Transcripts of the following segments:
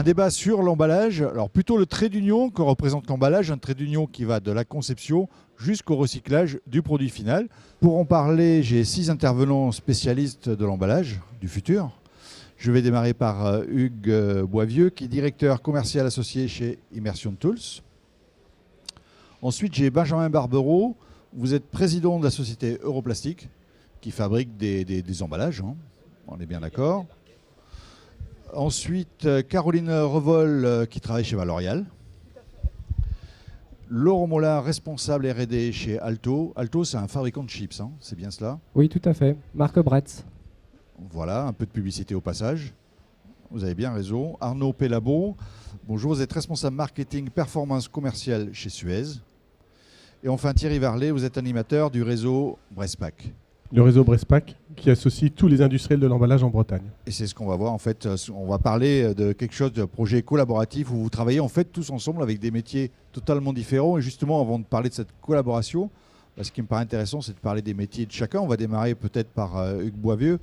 débat sur l'emballage. Alors plutôt le trait d'union que représente l'emballage, un trait d'union qui va de la conception jusqu'au recyclage du produit final. Pour en parler, j'ai 6 intervenants spécialistes de l'emballage du futur. Je vais démarrer par Hugues Boisvieux, qui est directeur commercial associé chez Immersion Tools. Ensuite, j'ai Benjamin Barbereau. Vous êtes président de la société Europlastique, qui fabrique des emballages, hein. On est bien d'accord. Ensuite, Caroline Revol, qui travaille chez Valorial. Laurent Mollin, responsable R&D chez Alto. Alto, c'est un fabricant de chips, hein, c'est bien cela? Oui, tout à fait. Marc Bretz. Voilà, un peu de publicité au passage. Vous avez bien raison. Arnaud Pellabo, bonjour, vous êtes responsable marketing performance commerciale chez Suez. Et enfin Thierry Varlet, vous êtes animateur du réseau Bresspac. Le réseau Bresspac qui associe tous les industriels de l'emballage en Bretagne. Et c'est ce qu'on va voir en fait. On va parler de quelque chose de projet collaboratif où vous travaillez en fait tous ensemble avec des métiers totalement différents. Et justement, avant de parler de cette collaboration, ce qui me paraît intéressant, c'est de parler des métiers de chacun. On va démarrer peut-être par Hugues Boisvieux.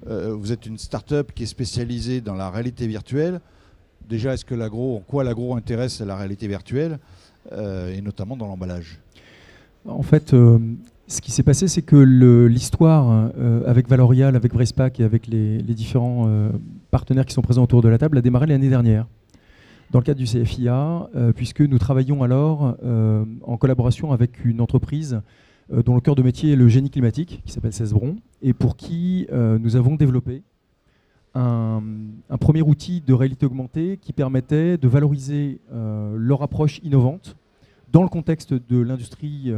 Vous êtes une start-up qui est spécialisée dans la réalité virtuelle. Déjà, en quoi l'agro intéresse la réalité virtuelle et notamment dans l'emballage? En fait, ce qui s'est passé, c'est que l'histoire avec Valorial, avec Bresspac et avec les différents partenaires qui sont présents autour de la table a démarré l'année dernière, dans le cadre du CFIA, puisque nous travaillons alors en collaboration avec une entreprise dont le cœur de métier est le génie climatique, qui s'appelle Cesbron, et pour qui nous avons développé un premier outil de réalité augmentée qui permettait de valoriser leur approche innovante dans le contexte de l'industrie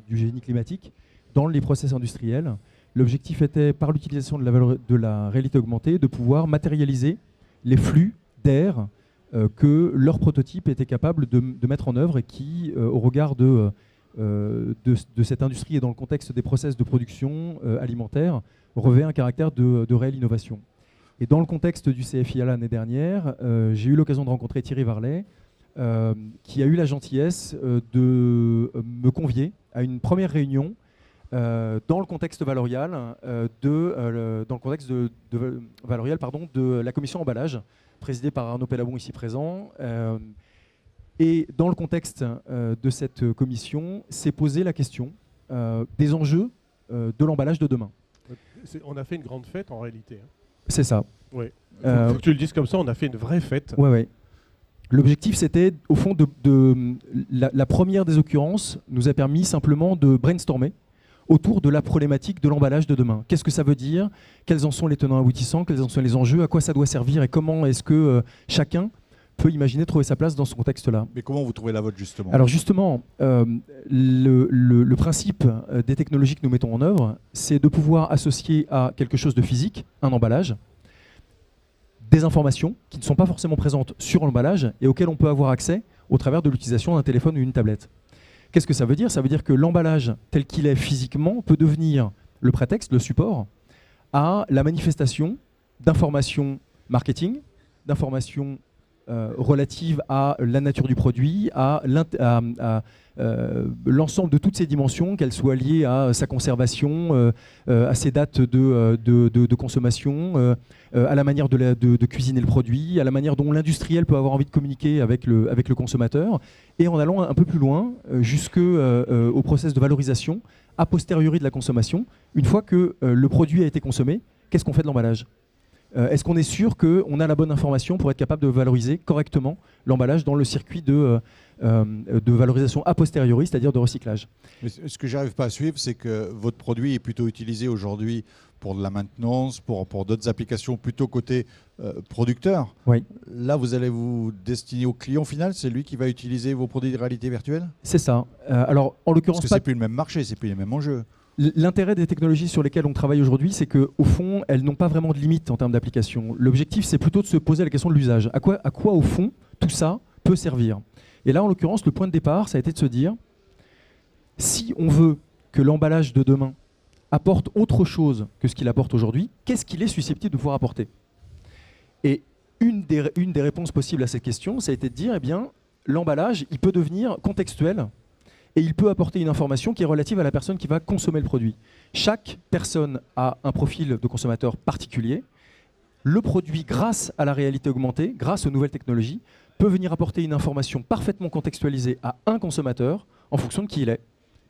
du génie climatique, dans les process industriels. L'objectif était, par l'utilisation de la réalité augmentée, de pouvoir matérialiser les flux d'air que leur prototype était capable de mettre en œuvre et qui, au regard de cette industrie et dans le contexte des process de production alimentaire, revêt un caractère de réelle innovation. Et dans le contexte du CFIA l'année dernière, j'ai eu l'occasion de rencontrer Thierry Varlet, qui a eu la gentillesse de me convier à une première réunion dans le contexte Valorial, de la commission emballage, présidée par Arnaud Pellabon ici présent. Et dans le contexte de cette commission, s'est posée la question des enjeux de l'emballage de demain. On a fait une grande fête en réalité. Hein. C'est ça. Ouais. Faut que tu le dises comme ça, on a fait une vraie fête. Ouais. L'objectif, c'était, au fond, la première des occurrences nous a permis simplement de brainstormer autour de la problématique de l'emballage de demain. Qu'est-ce que ça veut dire? Quels en sont les tenants aboutissants? Quels en sont les enjeux? À quoi ça doit servir? Et comment est-ce que chacun peut imaginer trouver sa place dans ce contexte-là? Mais comment vous trouvez la vôtre justement? Alors justement, le principe des technologies que nous mettons en œuvre, c'est de pouvoir associer à quelque chose de physique, un emballage, des informations qui ne sont pas forcément présentes sur l'emballage et auxquelles on peut avoir accès au travers de l'utilisation d'un téléphone ou d'une tablette. Qu'est-ce que ça veut dire? Ça veut dire que l'emballage tel qu'il est physiquement peut devenir le prétexte, le support, à la manifestation d'informations marketing, d'informations relatives à la nature du produit, à l'ensemble de toutes ces dimensions, qu'elles soient liées à sa conservation, à ses dates de consommation, à la manière de cuisiner le produit, à la manière dont l'industriel peut avoir envie de communiquer avec le consommateur, et en allant un peu plus loin, jusqu'au process de valorisation a posteriori de la consommation. Une fois que le produit a été consommé, qu'est-ce qu'on fait de l'emballage? Est-ce qu'on est sûr qu'on a la bonne information pour être capable de valoriser correctement l'emballage dans le circuit de valorisation a posteriori, c'est-à-dire de recyclage? Mais ce que j'arrive pas à suivre, c'est que votre produit est plutôt utilisé aujourd'hui pour de la maintenance, pour d'autres applications plutôt côté producteur. Oui. Là, vous allez vous destiner au client final, c'est lui qui va utiliser vos produits de réalité virtuelle? C'est ça. Alors, en l'occurrence, parce que c'est plus le même marché, c'est plus les mêmes enjeux. L'intérêt des technologies sur lesquelles on travaille aujourd'hui, c'est qu'au fond, elles n'ont pas vraiment de limite en termes d'application. L'objectif, c'est plutôt de se poser la question de l'usage. À quoi, au fond, tout ça peut servir? Et là, en l'occurrence, le point de départ, ça a été de se dire, si on veut que l'emballage de demain apporte autre chose que ce qu'il apporte aujourd'hui, qu'est-ce qu'il est susceptible de pouvoir apporter? Et une des réponses possibles à cette question, ça a été de dire, eh bien, l'emballage, il peut devenir contextuel et il peut apporter une information qui est relative à la personne qui va consommer le produit. Chaque personne a un profil de consommateur particulier. le produit, grâce à la réalité augmentée, grâce aux nouvelles technologies, peut venir apporter une information parfaitement contextualisée à un consommateur en fonction de qui il est,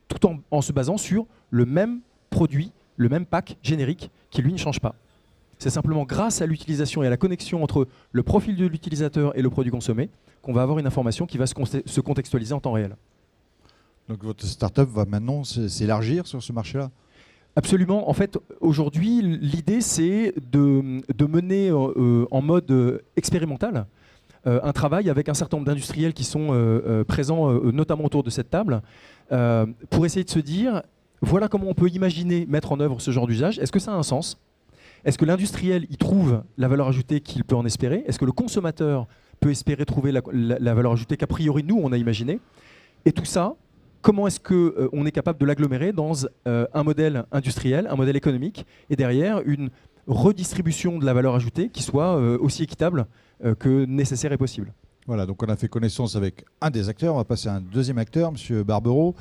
tout en se basant sur le même produit, le même pack générique qui lui ne change pas. C'est simplement grâce à l'utilisation et à la connexion entre le profil de l'utilisateur et le produit consommé qu'on va avoir une information qui va se contextualiser en temps réel. Donc votre start-up va maintenant s'élargir sur ce marché-là? Absolument. En fait, aujourd'hui, l'idée, c'est de mener en mode expérimental un travail avec un certain nombre d'industriels qui sont présents, notamment autour de cette table, pour essayer de se dire, voilà comment on peut imaginer mettre en œuvre ce genre d'usage. Est-ce que ça a un sens? Est-ce que l'industriel y trouve la valeur ajoutée qu'il peut en espérer? Est-ce que le consommateur peut espérer trouver la valeur ajoutée qu'a priori, nous, on a imaginé? Et tout ça, comment est-ce qu'on est capable de l'agglomérer dans un modèle industriel, un modèle économique, et derrière une redistribution de la valeur ajoutée qui soit aussi équitable que nécessaire et possible. Voilà, donc on a fait connaissance avec un des acteurs. On va passer à un deuxième acteur, Monsieur Barbero.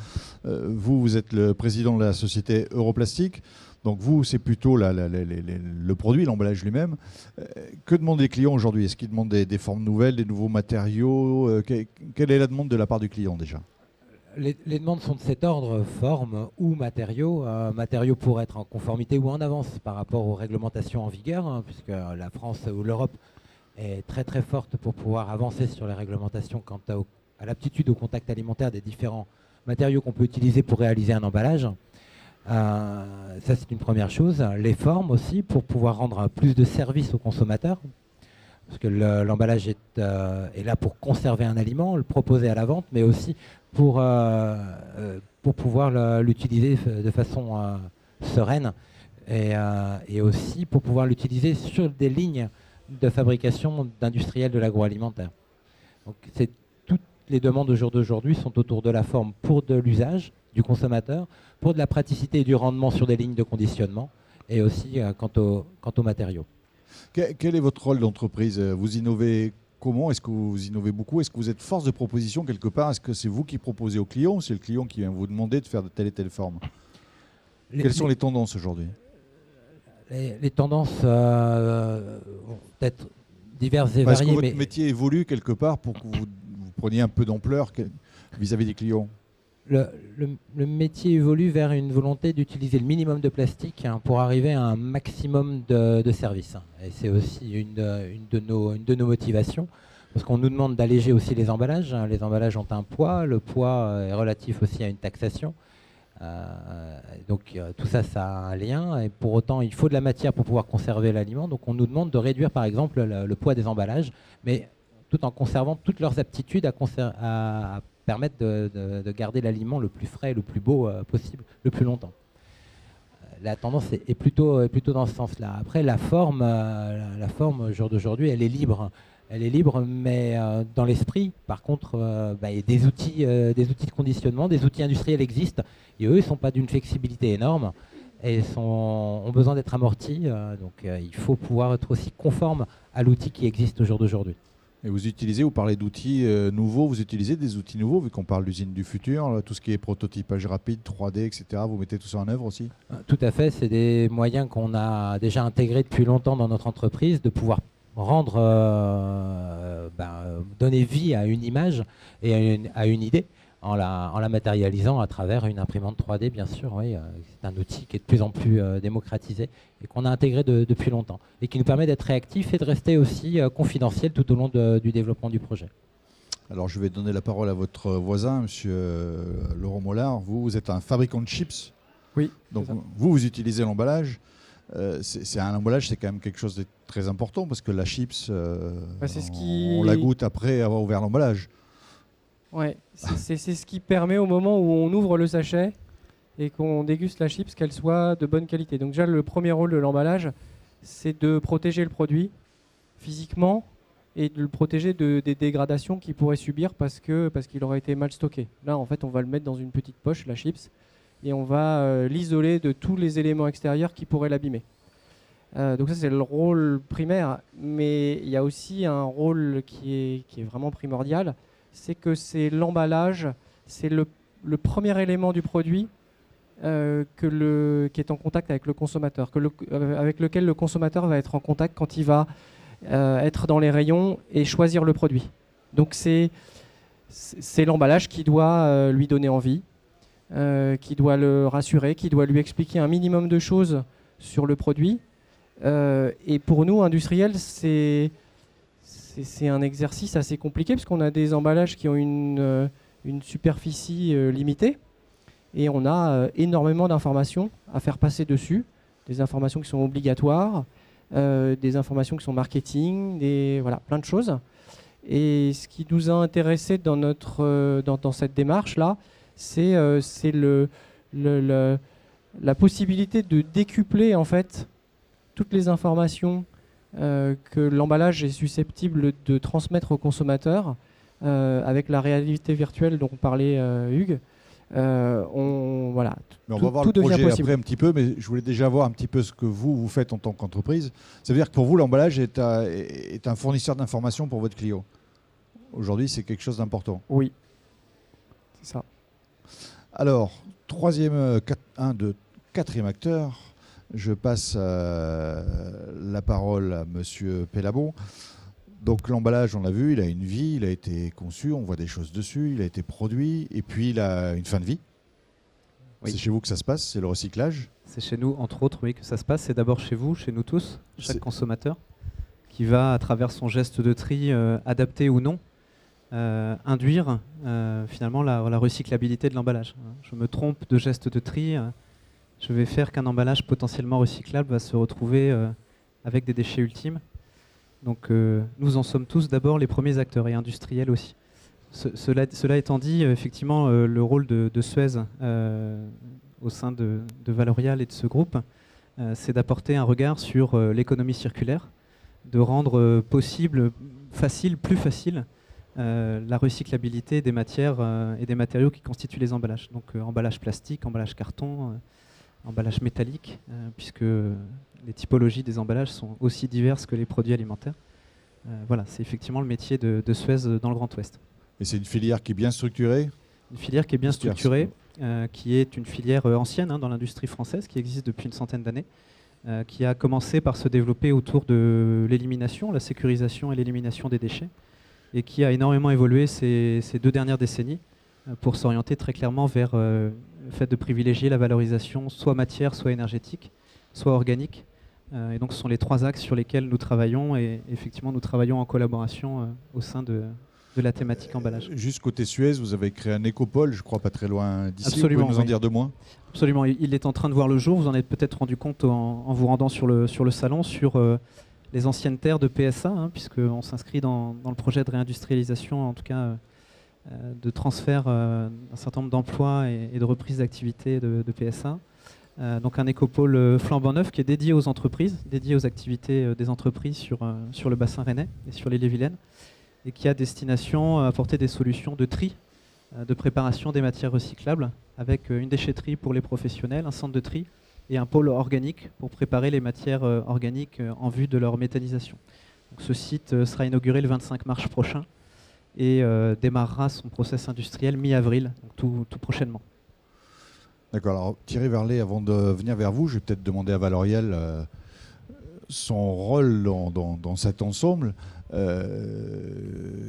Vous êtes le président de la société Europlastic. Donc vous, c'est plutôt le produit, l'emballage lui-même. Que demandent les clients aujourd'hui? Est-ce qu'ils demandent des formes nouvelles, des nouveaux matériaux? Quelle est la demande de la part du client déjà? Les demandes sont de cet ordre, forme ou matériaux. Matériaux pour être en conformité ou en avance par rapport aux réglementations en vigueur, hein, puisque la France ou l'Europe est très très forte pour pouvoir avancer sur les réglementations quant à l'aptitude au contact alimentaire des différents matériaux qu'on peut utiliser pour réaliser un emballage. Ça, c'est une première chose. Les formes aussi, pour pouvoir rendre plus de services aux consommateurs. Parce que l'emballage est là pour conserver un aliment, le proposer à la vente, mais aussi pour pouvoir l'utiliser de façon sereine et aussi pour pouvoir l'utiliser sur des lignes de fabrication d'industriels de l'agroalimentaire. Donc toutes les demandes au jour d'aujourd'hui sont autour de la forme pour de l'usage du consommateur, pour de la praticité et du rendement sur des lignes de conditionnement, et aussi quant aux matériaux. Quel est votre rôle d'entreprise? Vous innovez comment? Est-ce que vous innovez beaucoup? Est-ce que vous êtes force de proposition quelque part? Est-ce que c'est vous qui proposez au client ou c'est le client qui vient vous demander de faire de telle et telle forme? Quelles sont les tendances aujourd'hui? Les tendances vont être diverses et variées. Est-ce que votre métier évolue quelque part pour que vous preniez un peu d'ampleur vis-à-vis des clients? Le métier évolue vers une volonté d'utiliser le minimum de plastique pour arriver à un maximum de services. Et c'est aussi une de nos motivations, parce qu'on nous demande d'alléger aussi les emballages. Les emballages ont un poids, le poids est relatif aussi à une taxation. Donc tout ça, ça a un lien. Et pour autant, il faut de la matière pour pouvoir conserver l'aliment. Donc on nous demande de réduire par exemple le poids des emballages, mais tout en conservant toutes leurs aptitudes à permettre de garder l'aliment le plus frais, le plus beau possible, le plus longtemps. La tendance est plutôt dans ce sens-là. Après, la forme au jour d'aujourd'hui, elle est libre. Elle est libre, mais dans l'esprit, par contre, il y a des outils de conditionnement, des outils industriels existent, et eux, ils ne sont pas d'une flexibilité énorme, et ont besoin d'être amortis. Donc il faut pouvoir être aussi conforme à l'outil qui existe au jour d'aujourd'hui. Et vous parlez d'outils nouveaux, vous utilisez des outils nouveaux, vu qu'on parle d'usine du futur, là, tout ce qui est prototypage rapide, 3D, etc. Vous mettez tout ça en œuvre aussi? Tout à fait, c'est des moyens qu'on a déjà intégrés depuis longtemps dans notre entreprise, de pouvoir donner vie à une image et à une idée en la matérialisant à travers une imprimante 3D, bien sûr. Oui, c'est un outil qui est de plus en plus démocratisé et qu'on a intégré depuis longtemps et qui nous permet d'être réactifs et de rester aussi confidentiel tout au long du développement du projet. Alors je vais donner la parole à votre voisin, Monsieur Laurent Mollard. Vous êtes un fabricant de chips. Oui. Donc vous utilisez l'emballage. C'est un emballage, c'est quand même quelque chose de très important parce que la chips, on la goûte après avoir ouvert l'emballage. Ouais, c'est ce qui permet au moment où on ouvre le sachet et qu'on déguste la chips qu'elle soit de bonne qualité. Donc déjà, le premier rôle de l'emballage, c'est de protéger le produit physiquement et de le protéger des dégradations qu'il pourrait subir parce qu'il aurait été mal stocké. Là, en fait, on va le mettre dans une petite poche, la chips, et on va l'isoler de tous les éléments extérieurs qui pourraient l'abîmer. Donc ça, c'est le rôle primaire, mais il y a aussi un rôle qui est vraiment primordial, c'est que c'est l'emballage, c'est le premier élément du produit qui est en contact avec le consommateur, avec lequel le consommateur va être en contact quand il va être dans les rayons et choisir le produit. Donc c'est l'emballage qui doit lui donner envie, qui doit le rassurer, qui doit lui expliquer un minimum de choses sur le produit. Et pour nous, industriels, c'est un exercice assez compliqué parce qu'on a des emballages qui ont une superficie limitée et on a énormément d'informations à faire passer dessus, des informations qui sont obligatoires, des informations qui sont marketing, voilà, plein de choses. Et ce qui nous a intéressé dans cette démarche-là, c'est la possibilité de décupler en fait toutes les informations que l'emballage est susceptible de transmettre au consommateur avec la réalité virtuelle dont parlait Hugues. Voilà, mais on va voir le projet après un petit peu, mais je voulais déjà voir un petit peu ce que vous faites en tant qu'entreprise. Ça veut dire que pour vous, l'emballage est un fournisseur d'informations pour votre client. Aujourd'hui, c'est quelque chose d'important. Oui, c'est ça. Alors, quatrième acteur, je passe la parole à Monsieur Pellabon. Donc l'emballage, on l'a vu, il a une vie, il a été conçu, on voit des choses dessus, il a été produit, et puis il a une fin de vie. Oui. C'est chez vous que ça se passe, c'est le recyclage? C'est chez nous, entre autres, oui, que ça se passe. C'est d'abord chez vous, chez nous tous, chaque consommateur, qui va, à travers son geste de tri, adapté ou non, induire finalement la recyclabilité de l'emballage. Je me trompe de geste de tri, je vais faire qu'un emballage potentiellement recyclable va se retrouver avec des déchets ultimes. Donc nous en sommes tous d'abord les premiers acteurs et industriels aussi. Cela étant dit, effectivement, le rôle de Suez au sein de Valorial et de ce groupe, c'est d'apporter un regard sur l'économie circulaire, de rendre possible, plus facile, la recyclabilité des matières et des matériaux qui constituent les emballages. Donc emballage plastique, emballage carton, emballage métallique, puisque les typologies des emballages sont aussi diverses que les produits alimentaires. Voilà, c'est effectivement le métier de Suez dans le Grand Ouest. Et c'est une filière qui est bien structurée? Une filière qui est bien structurée, qui est une filière ancienne dans l'industrie française, qui existe depuis une centaine d'années, qui a commencé par se développer autour de l'élimination, la sécurisation et l'élimination des déchets, et qui a énormément évolué ces 2 dernières décennies pour s'orienter très clairement vers le fait de privilégier la valorisation soit matière, soit énergétique, soit organique. Et donc ce sont les 3 axes sur lesquels nous travaillons, et effectivement nous travaillons en collaboration au sein de la thématique emballage. Juste côté Suez, vous avez créé un écopole, je crois pas très loin d'ici. Absolument, vous pouvez nous en dire 2 mots? Absolument, il est en train de voir le jour. Vous en êtes peut-être rendu compte en vous rendant sur le salon, sur les anciennes terres de PSA, puisqu'on s'inscrit dans le projet de réindustrialisation, en tout cas de transfert d'un certain nombre d'emplois et de reprise d'activité de PSA. Donc un écopôle flambant neuf qui est dédié aux entreprises, dédié aux activités des entreprises sur le bassin rennais et sur l'île-et-Vilaine, et qui a destination à apporter des solutions de tri, de préparation des matières recyclables, avec une déchetterie pour les professionnels, un centre de tri et un pôle organique pour préparer les matières organiques en vue de leur méthanisation. Donc ce site sera inauguré le 25 mars prochain et démarrera son process industriel mi-avril, donc tout prochainement. D'accord, alors Thierry Verlet, avant de venir vers vous, je vais peut-être demander à Valorial son rôle dans cet ensemble.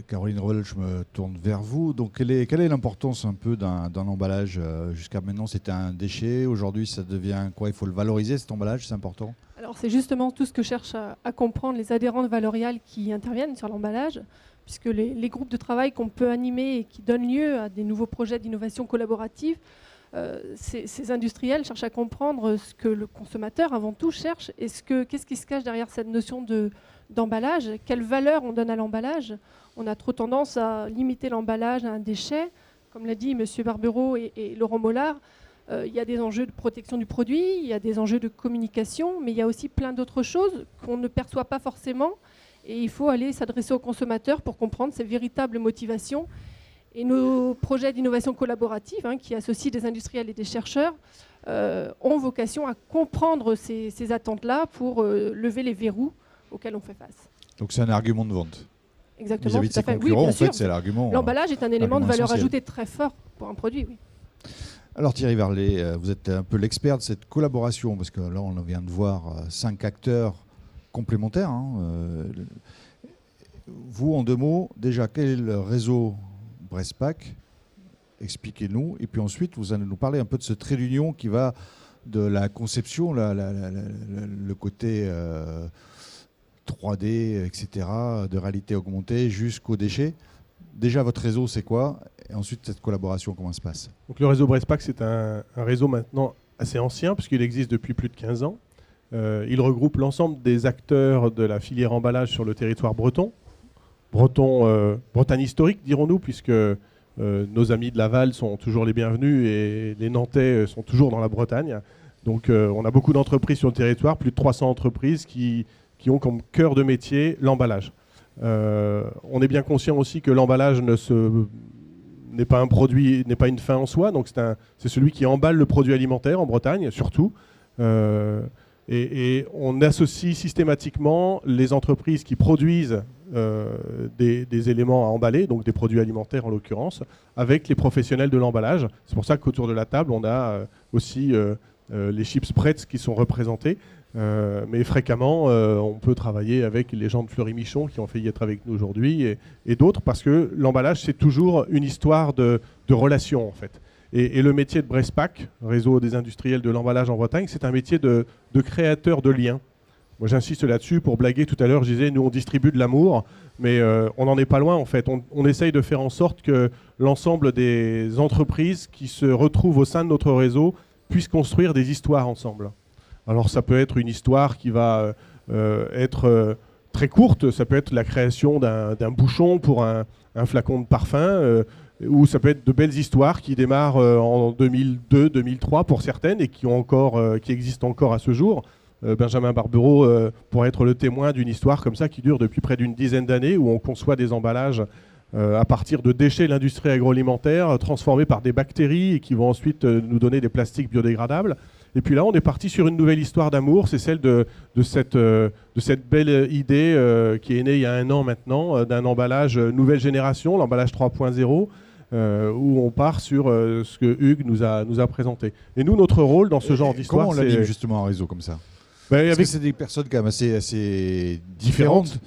Caroline Revel, je me tourne vers vous. Donc, quelle est l'importance un peu d'un emballage? Jusqu'à maintenant, c'était un déchet. Aujourd'hui, ça devient quoi? Il faut le valoriser, cet emballage, c'est important? Alors, c'est justement tout ce que cherchent à comprendre les adhérents de Valorial qui interviennent sur l'emballage, puisque les groupes de travail qu'on peut animer et qui donnent lieu à des nouveaux projets d'innovation collaborative, ces industriels cherchent à comprendre ce que le consommateur, avant tout, cherche et qu'est-ce qui se cache derrière cette notion d'emballage, quelle valeur on donne à l'emballage. On a trop tendance à limiter l'emballage à un déchet. Comme l'a dit M. Barbero et Laurent Mollard, il y a des enjeux de protection du produit, il y a des enjeux de communication, mais il y a aussi plein d'autres choses qu'on ne perçoit pas forcément. Et il faut aller s'adresser aux consommateurs pour comprendre ses véritables motivations. Et nos projets d'innovation collaborative, qui associent des industriels et des chercheurs, ont vocation à comprendre ces attentes-là pour lever les verrous auxquels on fait face. Donc c'est un argument de vente. Exactement. Vis-à-vis de ses concurrents, oui, en fait, c'est l'argument. L'emballage est un élément de valeur essentiel. ajoutée très fort pour un produit, oui. Alors Thierry Verlet, vous êtes un peu l'expert de cette collaboration, parce que là on vient de voir 5 acteurs complémentaires. Vous, en 2 mots, déjà, quel est le réseau Bresspac? Expliquez-nous. Et puis ensuite, vous allez nous parler un peu de ce trait d'union qui va de la conception, le côté 3D, etc., de réalité augmentée, jusqu'aux déchets. Déjà, votre réseau, c'est quoi? Et ensuite, cette collaboration, comment se passe? Donc, le réseau Bresspac, c'est un réseau maintenant assez ancien, puisqu'il existe depuis plus de 15 ans. Il regroupe l'ensemble des acteurs de la filière emballage sur le territoire breton. Bretagne historique, dirons-nous, puisque nos amis de Laval sont toujours les bienvenus et les Nantais sont toujours dans la Bretagne. Donc on a beaucoup d'entreprises sur le territoire, plus de 300 entreprises qui ont comme cœur de métier l'emballage. On est bien conscient aussi que l'emballage n'est pas un produit, n'est pas une fin en soi, donc c'est celui qui emballe le produit alimentaire en Bretagne, surtout. Et on associe systématiquement les entreprises qui produisent des éléments à emballer, donc des produits alimentaires en l'occurrence, avec les professionnels de l'emballage. C'est pour ça qu'autour de la table, on a aussi les chips Pretz qui sont représentés. Mais fréquemment, on peut travailler avec les gens de Fleury-Michon qui ont failli être avec nous aujourd'hui et d'autres, parce que l'emballage, c'est toujours une histoire de relation, en fait. Et le métier de Bresspac, réseau des industriels de l'emballage en Bretagne, c'est un métier de créateur de liens. Moi, j'insiste là-dessus pour blaguer. Tout à l'heure, je disais, nous, on distribue de l'amour, mais on n'en est pas loin, en fait. On essaye de faire en sorte que l'ensemble des entreprises qui se retrouvent au sein de notre réseau puissent construire des histoires ensemble. Alors, ça peut être une histoire qui va être très courte. Ça peut être la création d'un bouchon pour un flacon de parfum, ou ça peut être de belles histoires qui démarrent en 2002, 2003 pour certaines et qui existent encore à ce jour. Benjamin Barbero pourrait être le témoin d'une histoire comme ça qui dure depuis près d'une dizaine d'années, où on conçoit des emballages à partir de déchets de l'industrie agroalimentaire transformés par des bactéries et qui vont ensuite nous donner des plastiques biodégradables. Et puis là, on est parti sur une nouvelle histoire d'amour. C'est celle de cette belle idée qui est née il y a 1 an maintenant, d'un emballage nouvelle génération, l'emballage 3.0, où on part sur ce que Hugues nous a présenté. Et nous, notre rôle dans ce genre d'histoire, comment on l'anime justement un réseau comme ça? Parce que c'est des personnes quand même assez différentes.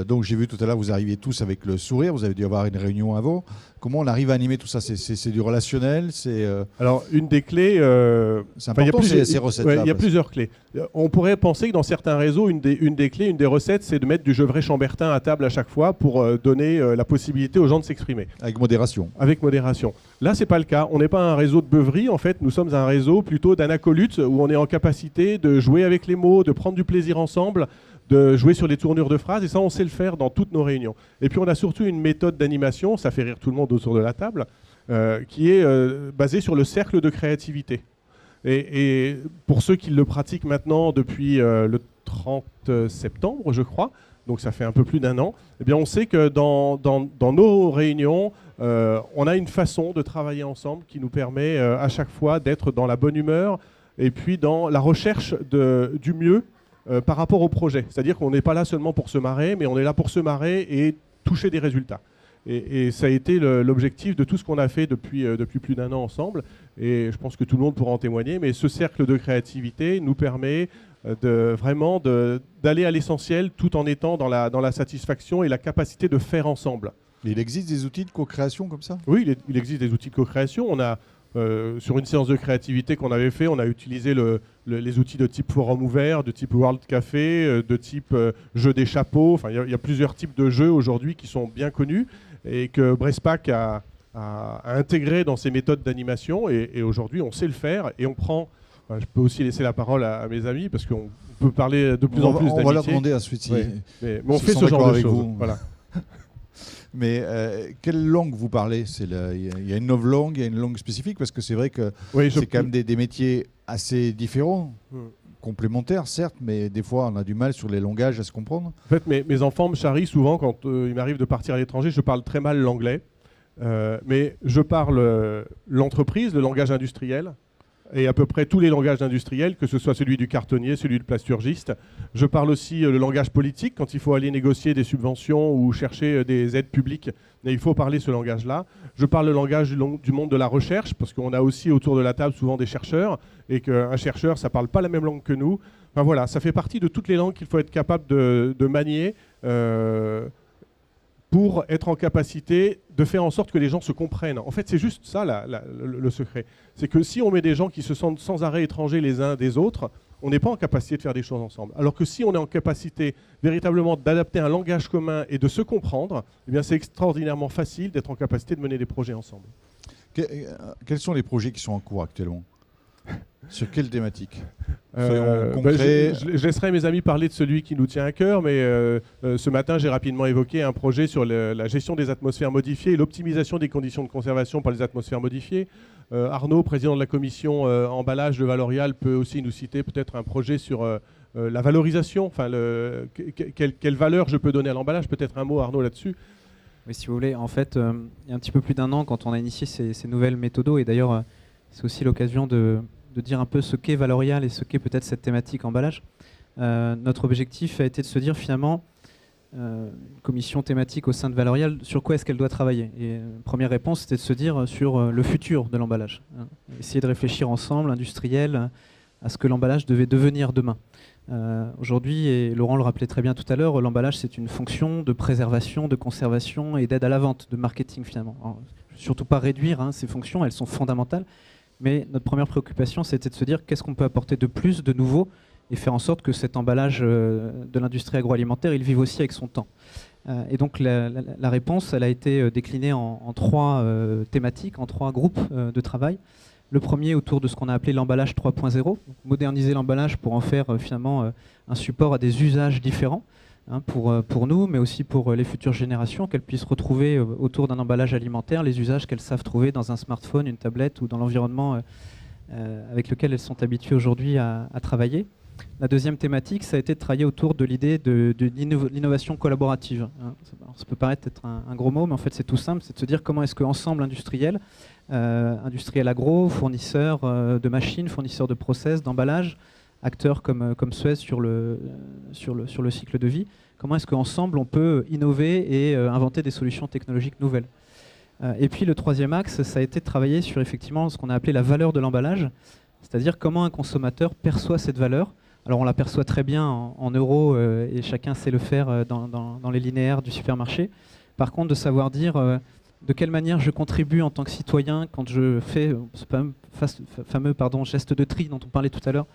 Donc j'ai vu tout à l'heure, vous arriviez tous avec le sourire, vous avez dû avoir une réunion avant. Comment on arrive à animer tout ça? C'est du relationnel? Alors une des clés... c'est important, ces recettes-là. Il y a plusieurs clés. On pourrait penser que dans certains réseaux, une des clés, une des recettes, c'est de mettre du Gevrey Chambertin à table à chaque fois pour donner la possibilité aux gens de s'exprimer. Avec modération. Avec modération. Là, c'est pas le cas. On n'est pas un réseau de beuverie, en fait. Nous sommes un réseau plutôt d'anacolutes où on est en capacité de jouer avec les mots, de prendre du plaisir ensemble, de jouer sur les tournures de phrases, et ça, on sait le faire dans toutes nos réunions. Et puis, on a surtout une méthode d'animation, ça fait rire tout le monde autour de la table, qui est basée sur le cercle de créativité. Et pour ceux qui le pratiquent maintenant depuis le 30 septembre, je crois, donc ça fait un peu plus d'1 an, eh bien, on sait que dans nos réunions, on a une façon de travailler ensemble qui nous permet à chaque fois d'être dans la bonne humeur et puis dans la recherche du mieux par rapport au projet. C'est-à-dire qu'on n'est pas là seulement pour se marrer, mais on est là pour se marrer et toucher des résultats. Et ça a été l'objectif de tout ce qu'on a fait depuis plus d'1 an ensemble. Et je pense que tout le monde pourra en témoigner. Mais ce cercle de créativité nous permet vraiment d'aller à l'essentiel tout en étant dans la satisfaction et la capacité de faire ensemble. Et il existe des outils de co-création comme ça? Oui, il existe des outils de co-création. On a, sur une séance de créativité qu'on avait fait, on a utilisé les outils de type forum ouvert, de type World Café, de type jeu des chapeaux. Enfin, il y a plusieurs types de jeux aujourd'hui qui sont bien connus et que Bresspac a intégré dans ses méthodes d'animation. Et aujourd'hui, on sait le faire et on prend... je peux aussi laisser la parole à mes amis parce qu'on peut parler de plus en plus d'amitié. On va leur demander ensuite si, mais on fait ce genre de choses. Voilà. Mais quelle langue vous parlez? Il y a une langue, il y a une langue spécifique, parce que c'est vrai que c'est quand même des métiers assez différents, complémentaires certes, mais des fois on a du mal sur les langages à se comprendre. En fait, mes enfants me charrient souvent quand il m'arrive de partir à l'étranger. Je parle très mal l'anglais, mais je parle l'entreprise, le langage industriel. et à peu près tous les langages industriels, que ce soit celui du cartonnier, celui du plasturgiste. Je parle aussi le langage politique, quand il faut aller négocier des subventions ou chercher des aides publiques, il faut parler ce langage-là. Je parle le langage du monde de la recherche, parce qu'on a aussi autour de la table souvent des chercheurs, et qu'un chercheur, ça ne parle pas la même langue que nous. Enfin, voilà, ça fait partie de toutes les langues qu'il faut être capable de manier pour être en capacité de faire en sorte que les gens se comprennent. En fait, c'est juste ça le secret. C'est que si on met des gens qui se sentent sans arrêt étrangers les uns des autres, on n'est pas en capacité de faire des choses ensemble. Alors que si on est en capacité véritablement d'adapter un langage commun et de se comprendre, eh bien c'est extraordinairement facile d'être en capacité de mener des projets ensemble. Quels sont les projets qui sont en cours actuellement ? Sur quelle thématique ? Je laisserai mes amis parler de celui qui nous tient à cœur, mais ce matin, j'ai rapidement évoqué un projet sur la gestion des atmosphères modifiées et l'optimisation des conditions de conservation par les atmosphères modifiées. Arnaud, président de la commission emballage de Valorial, peut aussi nous citer peut-être un projet sur la valorisation, enfin, quelle valeur je peux donner à l'emballage. Peut-être un mot, Arnaud, là-dessus. Oui, si vous voulez, en fait, il y a un petit peu plus d'un an, quand on a initié ces nouvelles méthodos, et d'ailleurs, c'est aussi l'occasion de dire un peu ce qu'est Valorial et ce qu'est peut-être cette thématique emballage. Notre objectif a été de se dire finalement, une commission thématique au sein de Valorial, sur quoi est-ce qu'elle doit travailler. Et première réponse, c'était de se dire sur le futur de l'emballage. Essayer de réfléchir ensemble, industriels, à ce que l'emballage devait devenir demain. Aujourd'hui, et Laurent le rappelait très bien tout à l'heure, l'emballage c'est une fonction de préservation, de conservation et d'aide à la vente, de marketing finalement. Alors, surtout pas réduire ces fonctions, elles sont fondamentales. Mais notre première préoccupation, c'était de se dire qu'est-ce qu'on peut apporter de plus, de nouveau, et faire en sorte que cet emballage de l'industrie agroalimentaire, il vive aussi avec son temps. Et donc la réponse, elle a été déclinée en 3 thématiques, en 3 groupes de travail. Le premier autour de ce qu'on a appelé l'emballage 3.0, moderniser l'emballage pour en faire finalement un support à des usages différents. Pour nous, mais aussi pour les futures générations, qu'elles puissent retrouver autour d'un emballage alimentaire les usages qu'elles savent trouver dans un smartphone, une tablette ou dans l'environnement avec lequel elles sont habituées aujourd'hui à travailler. La deuxième thématique, ça a été de travailler autour de l'idée de l'innovation collaborative. Ça peut paraître être un gros mot, mais en fait c'est tout simple, c'est de se dire comment est-ce qu'ensemble industriels agro, fournisseurs de machines, fournisseurs de process, d'emballage, acteurs comme Suez sur le cycle de vie, comment est-ce qu'ensemble on peut innover et inventer des solutions technologiques nouvelles. Et puis le troisième axe, ça a été de travailler sur effectivement ce qu'on a appelé la valeur de l'emballage, c'est-à-dire comment un consommateur perçoit cette valeur. Alors on la perçoit très bien en euros et chacun sait le faire dans les linéaires du supermarché. Par contre, de savoir dire de quelle manière je contribue en tant que citoyen quand je fais ce fameux geste de tri dont on parlait tout à l'heure,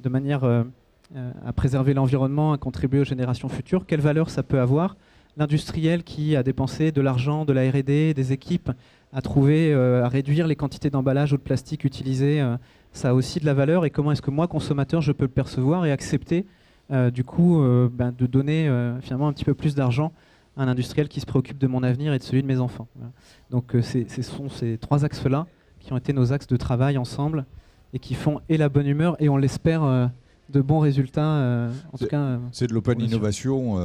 de manière à préserver l'environnement, à contribuer aux générations futures, quelle valeur ça peut avoir. L'industriel qui a dépensé de l'argent, de la R&D, des équipes, à trouver, à réduire les quantités d'emballage ou de plastique utilisées, ça a aussi de la valeur. Et comment est-ce que moi, consommateur, je peux le percevoir et accepter du coup de donner finalement un petit peu plus d'argent à un industriel qui se préoccupe de mon avenir et de celui de mes enfants. Voilà. Donc ce sont ces 3 axes-là qui ont été nos axes de travail ensemble et qui font et la bonne humeur et on l'espère de bons résultats. En tout cas, c'est de l'open innovation.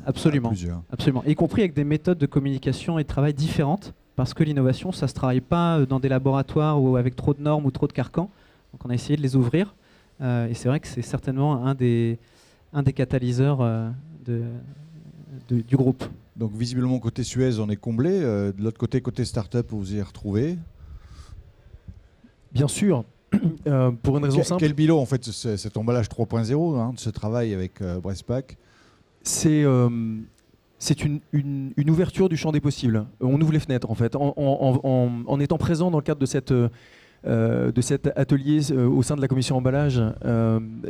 Absolument, absolument. Y compris avec des méthodes de communication et de travail différentes, parce que l'innovation, ça ne se travaille pas dans des laboratoires ou avec trop de normes ou trop de carcans. Donc on a essayé de les ouvrir. Et c'est vrai que c'est certainement un des catalyseurs du groupe. Donc visiblement, côté Suez, on est comblé. De l'autre côté, côté start-up, vous y retrouvez. Bien sûr. Pour une raison simple. Quel bilan en fait cet emballage 3.0 de ce travail avec Brezpak? C'est une ouverture du champ des possibles. On ouvre les fenêtres en fait. En étant présent dans le cadre de cet atelier au sein de la commission emballage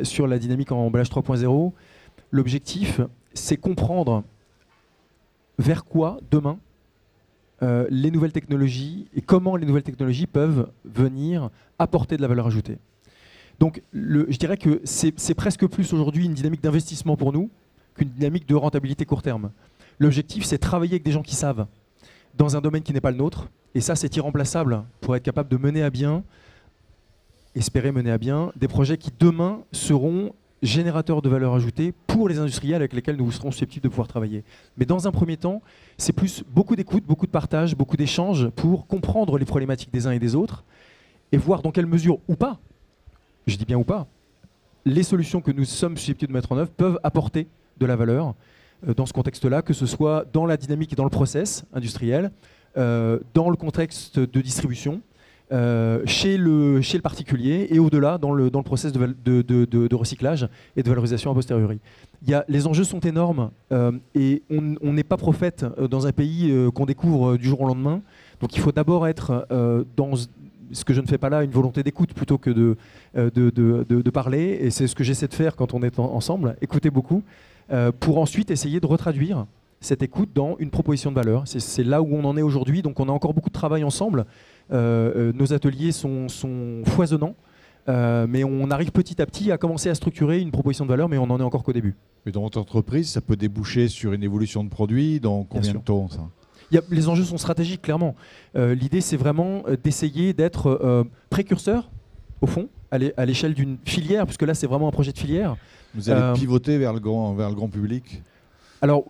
sur la dynamique en emballage 3.0, l'objectif c'est comprendre vers quoi demain les nouvelles technologies et comment les nouvelles technologies peuvent venir apporter de la valeur ajoutée. Donc je dirais que c'est presque plus aujourd'hui une dynamique d'investissement pour nous qu'une dynamique de rentabilité court terme. L'objectif c'est travailler avec des gens qui savent dans un domaine qui n'est pas le nôtre, et ça c'est irremplaçable pour être capable de mener à bien, espérer mener à bien, des projets qui demain seront générateurs de valeur ajoutée pour les industriels avec lesquels nous serons susceptibles de pouvoir travailler. Mais dans un premier temps, c'est plus beaucoup d'écoute, beaucoup de partage, beaucoup d'échanges pour comprendre les problématiques des uns et des autres et voir dans quelle mesure ou pas, je dis bien ou pas, les solutions que nous sommes susceptibles de mettre en œuvre peuvent apporter de la valeur dans ce contexte-là, que ce soit dans la dynamique et dans le process industriel, dans le contexte de distribution, chez le particulier et au-delà dans le process de recyclage et de valorisation a posteriori. Les enjeux sont énormes et on n'est pas prophète dans un pays qu'on découvre du jour au lendemain. Donc il faut d'abord être dans ce que je ne fais pas là, une volonté d'écoute plutôt que de parler. Et c'est ce que j'essaie de faire quand on est ensemble, écouter beaucoup, pour ensuite essayer de retraduire cette écoute dans une proposition de valeur. C'est là où on en est aujourd'hui. Donc on a encore beaucoup de travail ensemble. Nos ateliers sont foisonnants, mais on arrive petit à petit à commencer à structurer une proposition de valeur, mais on n'en est encore qu'au début. Et dans votre entreprise, ça peut déboucher sur une évolution de produit dans combien de temps ça ? Les enjeux sont stratégiques, clairement. L'idée, c'est vraiment d'essayer d'être précurseur, au fond, à l'échelle d'une filière, puisque là, c'est vraiment un projet de filière. Vous allez pivoter vers le grand public ? Alors,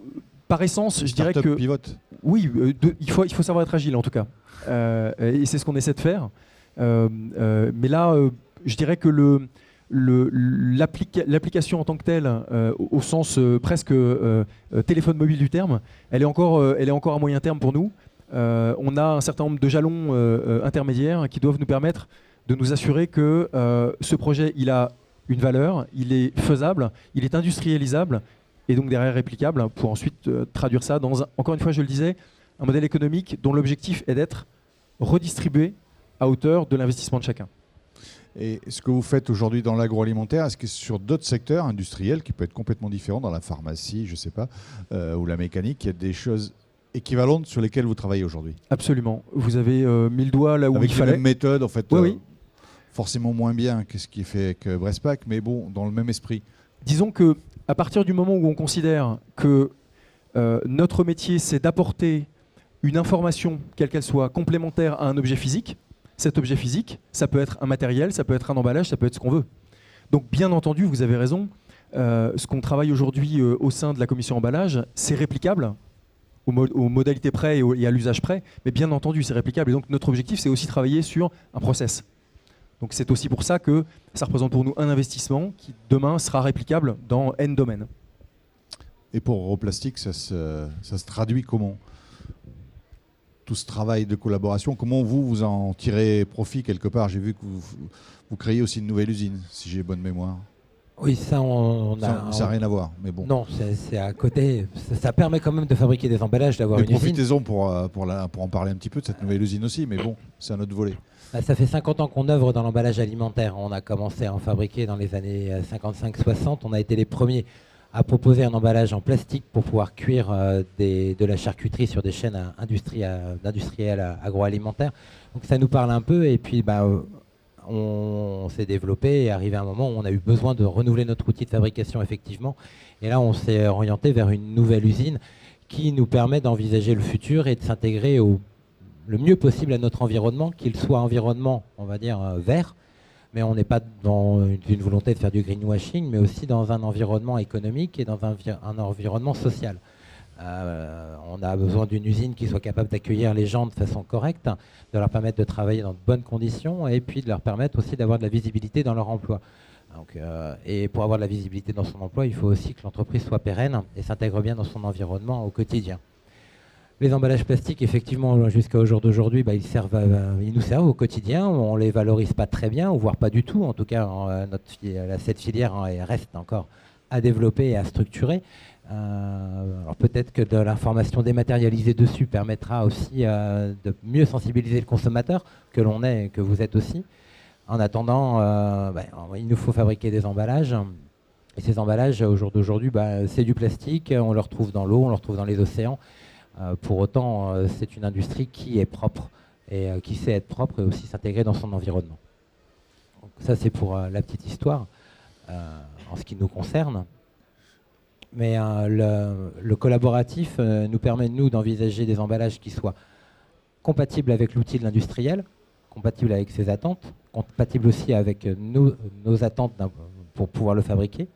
par essence, je dirais que... pivote. Oui, il faut savoir être agile, en tout cas. Et c'est ce qu'on essaie de faire. Mais là, je dirais que l'application en tant que telle, au sens presque téléphone mobile du terme, elle est encore à moyen terme pour nous. On a un certain nombre de jalons intermédiaires qui doivent nous permettre de nous assurer que ce projet, il a une valeur, il est faisable, il est industrialisable et donc derrière réplicable pour ensuite traduire ça dans, encore une fois, je le disais, un modèle économique dont l'objectif est d'être redistribué à hauteur de l'investissement de chacun. Et ce que vous faites aujourd'hui dans l'agroalimentaire, est-ce que sur d'autres secteurs industriels qui peuvent être complètement différents, dans la pharmacie, je ne sais pas, ou la mécanique, il y a des choses équivalentes sur lesquelles vous travaillez aujourd'hui ? Absolument. Vous avez mis le doigt là où avec il fallait. Avec les mêmes méthodes, en fait, oui. Forcément moins bien que ce qui est fait avec Bresspac, mais bon, dans le même esprit. Disons qu'à partir du moment où on considère que notre métier, c'est d'apporter une information, quelle qu'elle soit, complémentaire à un objet physique, cet objet physique, ça peut être un matériel, ça peut être un emballage, ça peut être ce qu'on veut. Donc bien entendu, vous avez raison, ce qu'on travaille aujourd'hui au sein de la commission emballage, c'est réplicable, aux modalités près et à l'usage près, mais bien entendu, c'est réplicable. Et donc notre objectif, c'est aussi travailler sur un process. Donc c'est aussi pour ça que ça représente pour nous un investissement qui demain sera réplicable dans N domaines. Et pour Europlastic, ça se traduit comment ? Tout ce travail de collaboration, comment vous en tirez profit quelque part ? J'ai vu que vous créez aussi une nouvelle usine, si j'ai bonne mémoire. Oui, ça, ça n'a rien à voir, mais bon. Non, c'est à côté. Ça permet quand même de fabriquer des emballages, d'avoir une usine. Profitez-en pour en parler un petit peu de cette nouvelle usine aussi, mais bon, c'est un autre volet. Ça fait 50 ans qu'on œuvre dans l'emballage alimentaire. On a commencé à en fabriquer dans les années 55-60. On a été les premiers à proposer un emballage en plastique pour pouvoir cuire de la charcuterie sur des chaînes industrielles agroalimentaires. Donc ça nous parle un peu et puis on s'est développé et arrivé à un moment où on a eu besoin de renouveler notre outil de fabrication effectivement. Et là on s'est orienté vers une nouvelle usine qui nous permet d'envisager le futur et de s'intégrer le mieux possible à notre environnement, qu'il soit environnement, on va dire, vert, mais on n'est pas dans une volonté de faire du greenwashing, mais aussi dans un environnement économique et dans un environnement social. On a besoin d'une usine qui soit capable d'accueillir les gens de façon correcte, de leur permettre de travailler dans de bonnes conditions et puis de leur permettre aussi d'avoir de la visibilité dans leur emploi. Donc, et pour avoir de la visibilité dans son emploi, il faut aussi que l'entreprise soit pérenne et s'intègre bien dans son environnement au quotidien. Les emballages plastiques, effectivement, jusqu'à au jour d'aujourd'hui, ils nous servent au quotidien. On ne les valorise pas très bien, voire pas du tout. En tout cas, cette filière reste encore à développer et à structurer. Alors peut-être que de l'information dématérialisée dessus permettra aussi de mieux sensibiliser le consommateur, que l'on est et que vous êtes aussi. En attendant, il nous faut fabriquer des emballages. Et ces emballages, au jour d'aujourd'hui, c'est du plastique. On le retrouve dans l'eau, on le retrouve dans les océans. Pour autant, c'est une industrie qui est propre et qui sait être propre et aussi s'intégrer dans son environnement. Donc, ça, c'est pour la petite histoire en ce qui nous concerne. Mais le collaboratif nous permet, nous, d'envisager des emballages qui soient compatibles avec l'outil de l'industriel, compatibles avec ses attentes, compatibles aussi avec nos attentes pour pouvoir le fabriquer,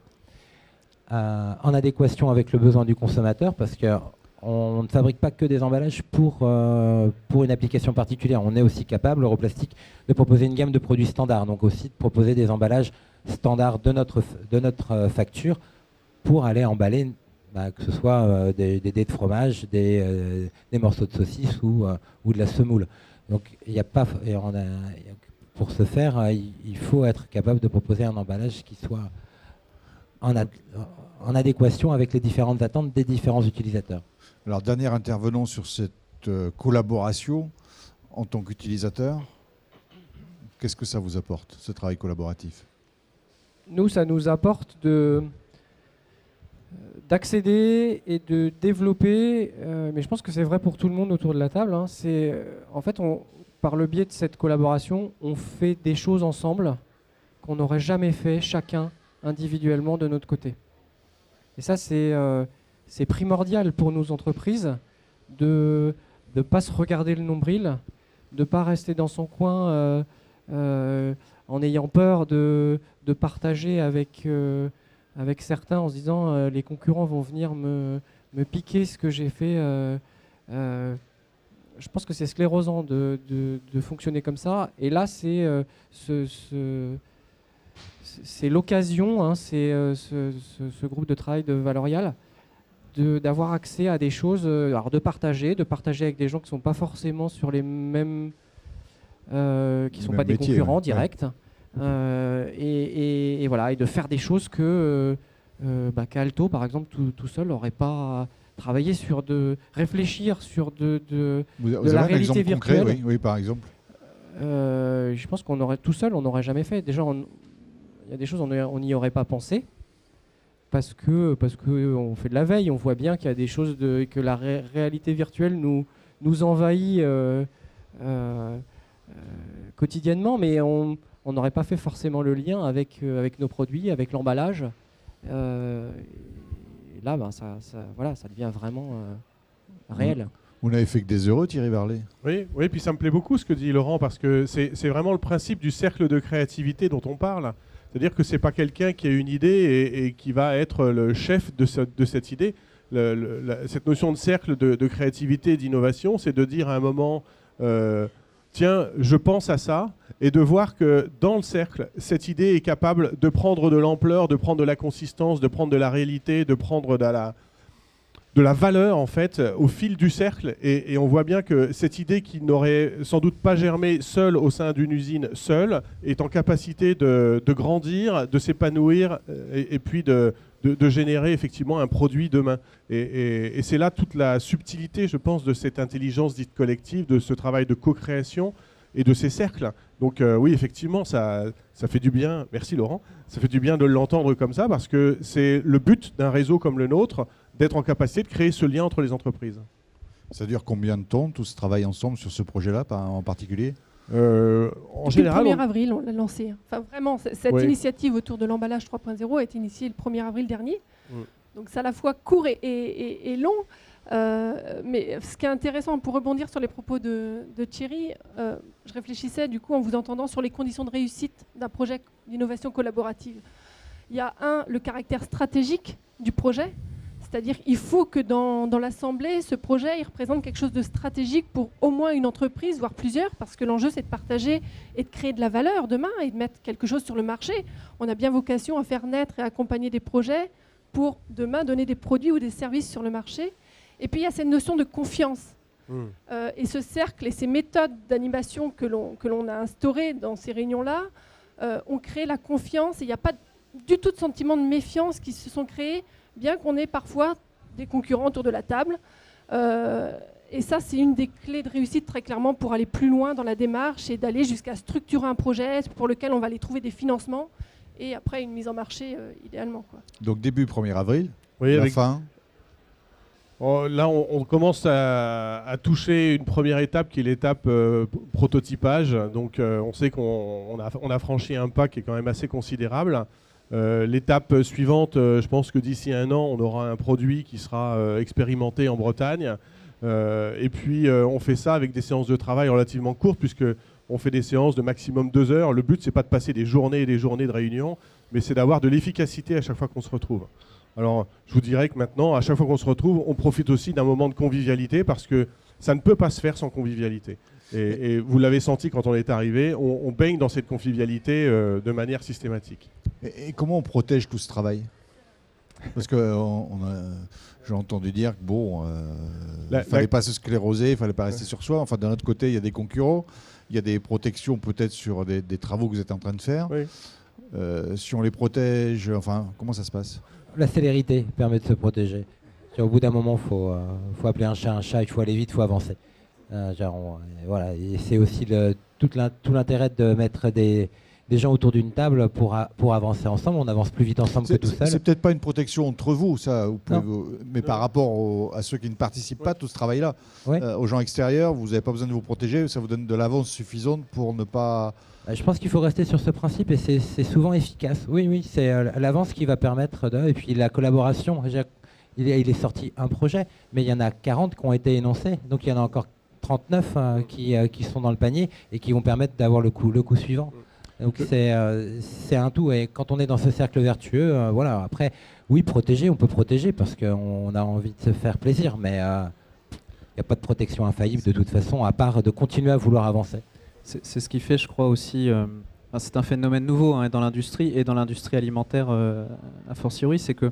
en adéquation avec le besoin du consommateur, parce que on ne fabrique pas que des emballages pour une application particulière. On est aussi capable, Europlastic, de proposer une gamme de produits standards, donc aussi de proposer des emballages standards de notre facture pour aller emballer, que ce soit des dés de fromage, des morceaux de saucisse ou de la semoule. Donc il n'y a pas, pour ce faire, il faut être capable de proposer un emballage qui soit en adéquation avec les différentes attentes des différents utilisateurs. Alors, dernier intervenant sur cette collaboration en tant qu'utilisateur, qu'est-ce que ça vous apporte, ce travail collaboratif? Nous, ça nous apporte d'accéder et de développer, mais je pense que c'est vrai pour tout le monde autour de la table, hein, en fait, par le biais de cette collaboration, on fait des choses ensemble qu'on n'aurait jamais fait chacun individuellement de notre côté. Et ça, c'est primordial pour nos entreprises de ne pas se regarder le nombril, de ne pas rester dans son coin en ayant peur de partager avec certains en se disant les concurrents vont venir me piquer ce que j'ai fait. Je pense que c'est sclérosant de fonctionner comme ça. Et là, c'est l'occasion, hein, ce groupe de travail de Valorial, d'avoir accès à des choses, alors de partager avec des gens qui ne sont pas forcément sur les mêmes, qui ne sont pas des concurrents directs, et voilà, et de faire des choses qu'Alto, par exemple, tout seul n'aurait pas travaillé sur, réfléchir sur de la réalité virtuelle. Concret, oui, par exemple. Je pense tout seul, on n'aurait jamais fait. Déjà, il y a des choses on n'y aurait pas pensé. Parce que on fait de la veille, on voit bien qu'il y a des choses que la réalité virtuelle nous envahit quotidiennement, mais on n'aurait pas fait forcément le lien avec nos produits, avec l'emballage. Là, ça devient vraiment réel. Vous n'avez fait que des heureux, Thierry Varlet. Oui, puis ça me plaît beaucoup ce que dit Laurent, parce que c'est vraiment le principe du cercle de créativité dont on parle. C'est-à-dire que ce n'est pas quelqu'un qui a une idée et qui va être le chef de cette idée. Cette notion de cercle de créativité et d'innovation, c'est de dire à un moment, tiens, je pense à ça, et de voir que dans le cercle, cette idée est capable de prendre de l'ampleur, de prendre de la consistance, de prendre de la réalité, de prendre de la valeur en fait au fil du cercle, et on voit bien que cette idée qui n'aurait sans doute pas germé seule au sein d'une usine seule est en capacité de grandir, de s'épanouir et puis de générer effectivement un produit demain. Et c'est là toute la subtilité, je pense, de cette intelligence dite collective, de ce travail de co-création et de ces cercles. Donc oui, effectivement, ça fait du bien, merci Laurent, ça fait du bien de l'entendre comme ça, parce que c'est le but d'un réseau comme le nôtre, d'être en capacité de créer ce lien entre les entreprises. Ça dure combien de temps, tous travaillent ensemble sur ce projet-là en particulier? En général, le 1er avril, on l'a lancé. Enfin, vraiment, cette initiative autour de l'emballage 3.0 a été initiée le 1er avril dernier. Donc c'est à la fois court et long. Mais ce qui est intéressant, pour rebondir sur les propos de Thierry, je réfléchissais du coup en vous entendant sur les conditions de réussite d'un projet d'innovation collaborative. Il y a le caractère stratégique du projet. C'est-à-dire qu'il faut que dans l'Assemblée, ce projet il représente quelque chose de stratégique pour au moins une entreprise, voire plusieurs, parce que l'enjeu, c'est de partager et de créer de la valeur demain et de mettre quelque chose sur le marché. On a bien vocation à faire naître et accompagner des projets pour demain donner des produits ou des services sur le marché. Et puis, il y a cette notion de confiance. Et ce cercle et ces méthodes d'animation que l'on a instaurées dans ces réunions-là ont créé la confiance. Et il n'y a pas du tout de sentiment de méfiance qui se sont créés, bien qu'on ait parfois des concurrents autour de la table. Et ça, c'est une des clés de réussite très clairement pour aller plus loin dans la démarche et d'aller jusqu'à structurer un projet pour lequel on va aller trouver des financements et après une mise en marché idéalement. Donc début 1er avril, fin. Là, on commence à toucher une première étape qui est l'étape prototypage. Donc on sait qu'on a franchi un pas qui est quand même assez considérable. L'étape suivante, je pense que d'ici 1 an, on aura un produit qui sera expérimenté en Bretagne. Et puis, on fait ça avec des séances de travail relativement courtes, puisqu'on fait des séances de maximum 2 heures. Le but, c'est pas de passer des journées et des journées de réunion, mais c'est d'avoir de l'efficacité à chaque fois qu'on se retrouve. Alors, je vous dirais que maintenant, à chaque fois qu'on se retrouve, on profite aussi d'un moment de convivialité parce que ça ne peut pas se faire sans convivialité. Et vous l'avez senti quand on est arrivé, on baigne dans cette convivialité de manière systématique. Et comment on protège tout ce travail? Parce que j'ai entendu dire que bon, il ne fallait pas se scléroser, il ne fallait pas rester sur soi. Enfin, d'un autre côté, il y a des concurrents, il y a des protections peut-être sur des travaux que vous êtes en train de faire. Oui. Si on les protège, enfin, comment ça se passe? La célérité permet de se protéger. Au bout d'un moment, faut appeler un chat, il faut aller vite, il faut avancer. Voilà. Et c'est aussi tout l'intérêt de mettre des gens autour d'une table pour avancer ensemble. On avance plus vite ensemble que tout seul. C'est peut-être pas une protection entre vous, ça, mais par rapport à ceux qui ne participent pas à tout ce travail-là. Ouais. Aux gens extérieurs, vous n'avez pas besoin de vous protéger, ça vous donne de l'avance suffisante pour ne pas... Je pense qu'il faut rester sur ce principe et c'est souvent efficace. Oui, c'est l'avance qui va permettre et puis la collaboration. Il est sorti un projet, mais il y en a 40 qui ont été énoncés, donc il y en a encore 39 qui sont dans le panier et qui vont permettre d'avoir le coup suivant. Donc c'est un tout, et quand on est dans ce cercle vertueux, voilà. Après, oui, protéger, on peut protéger parce qu'on a envie de se faire plaisir, mais il n'y a pas de protection infaillible de toute façon, à part de continuer à vouloir avancer. C'est ce qui fait, je crois aussi, c'est un phénomène nouveau dans l'industrie et dans l'industrie alimentaire a fortiori, c'est que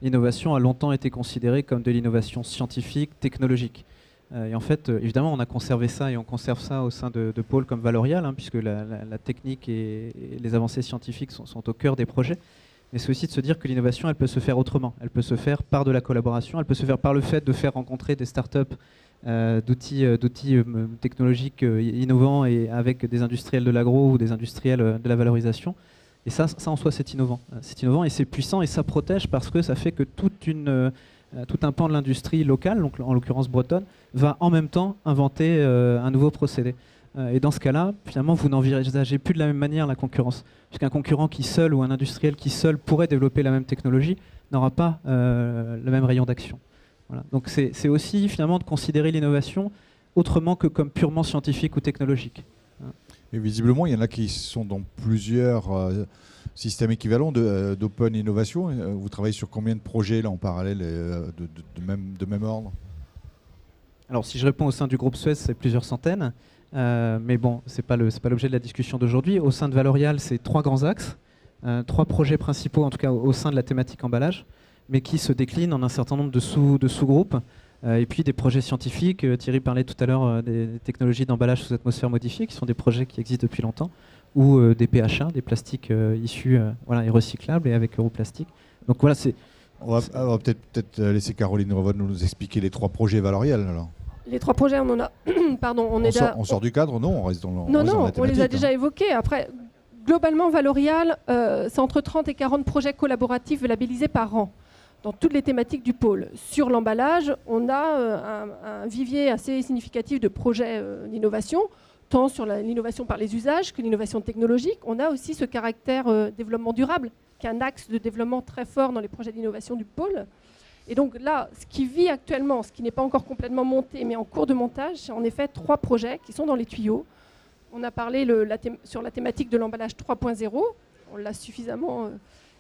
l'innovation a longtemps été considérée comme de l'innovation scientifique, technologique. Et en fait, évidemment, on a conservé ça et on conserve ça au sein de pôles comme Valorial, puisque la technique et les avancées scientifiques sont au cœur des projets. Mais c'est aussi de se dire que l'innovation, elle peut se faire autrement. Elle peut se faire par de la collaboration, elle peut se faire par le fait de faire rencontrer des startups d'outils technologiques innovants et avec des industriels de l'agro ou des industriels de la valorisation. Et ça en soi, c'est innovant. C'est innovant et c'est puissant et ça protège parce que ça fait que tout un pan de l'industrie locale, donc en l'occurrence bretonne, va en même temps inventer un nouveau procédé. Et dans ce cas-là, finalement, vous n'envisagez plus de la même manière la concurrence. Puisqu'un concurrent qui seul ou un industriel qui seul pourrait développer la même technologie n'aura pas le même rayon d'action. Voilà. Donc c'est aussi finalement de considérer l'innovation autrement que comme purement scientifique ou technologique. Et visiblement, il y en a qui sont dans plusieurs systèmes équivalents d'open innovation. Vous travaillez sur combien de projets là en parallèle de même ordre? Alors si je réponds au sein du groupe Suez, c'est plusieurs centaines. Mais bon, c'est pas l'objet de la discussion d'aujourd'hui. Au sein de Valorial, c'est 3 grands axes, 3 projets principaux, en tout cas au sein de la thématique emballage, mais qui se déclinent en un certain nombre de sous-groupes. Et puis des projets scientifiques. Thierry parlait tout à l'heure des technologies d'emballage sous atmosphère modifiée, qui sont des projets qui existent depuis longtemps, ou des PHA, des plastiques issus et recyclables, et avec Europlastique. Donc voilà, on va peut-être laisser Caroline Revon nous expliquer les 3 projets Valorial alors. Les 3 projets, on en a. Pardon, on sort du cadre? Non, on reste dans la thématique, on les a déjà évoqués. Après, globalement, Valorial, c'est entre 30 et 40 projets collaboratifs labellisés par an, dans toutes les thématiques du pôle. Sur l'emballage, on a un vivier assez significatif de projets d'innovation, tant sur l'innovation par les usages que l'innovation technologique. On a aussi ce caractère développement durable, qui est un axe de développement très fort dans les projets d'innovation du pôle. Et donc là, ce qui vit actuellement, ce qui n'est pas encore complètement monté, mais en cours de montage, c'est en effet 3 projets qui sont dans les tuyaux. On a parlé sur la thématique de l'emballage 3.0, on l'a suffisamment